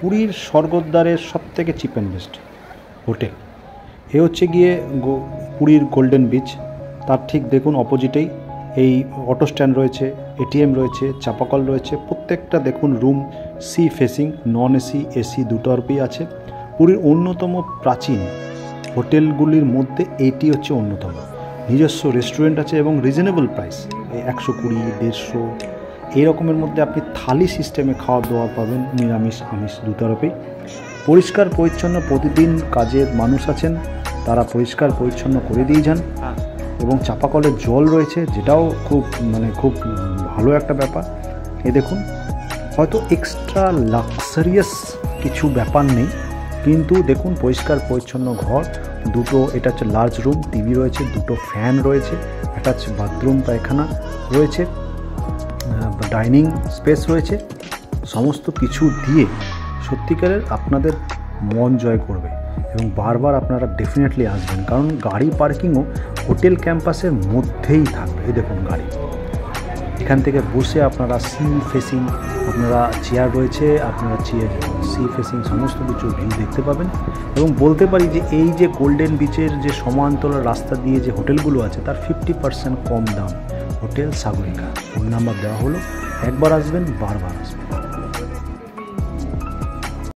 পুরীর স্বর্গদ্বারের সবথেকে chip and best hotel. এ হচ্ছে গিয়ে পুরীর গোল্ডেন বিচ, তার ঠিক দেখুন অপোজিটেই এই অটো স্ট্যান্ড রয়েছে, এটিএম রয়েছে, চাপাকল রয়েছে। প্রত্যেকটা দেখুন room sea facing, non AC AC দুটোরই আছে। পুরীর অন্যতম প্রাচীন হোটেলগুলির মধ্যে এইটি হচ্ছে অন্যতম। নিজস্ব রেস্টুরেন্ট আছে এবং রিজনেবল প্রাইস, 120, 150 এই রকমের মধ্যে আপনি থালি সিস্টেমে খাওয়া দাওয়া পাবেন, নিরামিষ আমিষ দুতরফেই। পরিষ্কার পরিচ্ছন্ন, প্রতিদিন কাজের মানুষ আছেন, তারা পরিষ্কার পরিচ্ছন্ন করে দিয়ে যান। এবং চাপাকলের জল রয়েছে, যেটাও খুব খুব ভালো একটা ব্যাপার। এ দেখুন, হয়তো এক্সট্রা লাক্সারিয়াস কিছু ব্যাপার নেই, কিন্তু দেখুন পরিষ্কার পরিচ্ছন্ন ঘর। দুটো, এটা হচ্ছে লার্জ রুম, টিভি রয়েছে, দুটো ফ্যান রয়েছে, অ্যাটাচ বাথরুম পায়খানা রয়েছে, ডাইনিং স্পেস রয়েছে। সমস্ত কিছু দিয়ে সত্যিকারের আপনাদের মন জয় করবে এবং বারবার আপনারা ডেফিনেটলি আসবেন, কারণ গাড়ি পার্কিংও হোটেল ক্যাম্পাসের মধ্যেই থাকবে। এই দেখুন গাড়ি, এখান থেকে বসে আপনারা সি ফেসিং, আপনারা চেয়ার রয়েছে, আপনারা সি ফেসিং সমস্ত কিছু ভিউ দেখতে পাবেন। এবং বলতে পারি যে এই যে গোল্ডেন বিচের যে সমান্তরাল রাস্তা দিয়ে যে হোটেলগুলো আছে তার 50% কম দাম হোটেল সাগরিকা। ফোন নাম্বার দেওয়া হলো, একবার আসবেন বারবার আসবেন।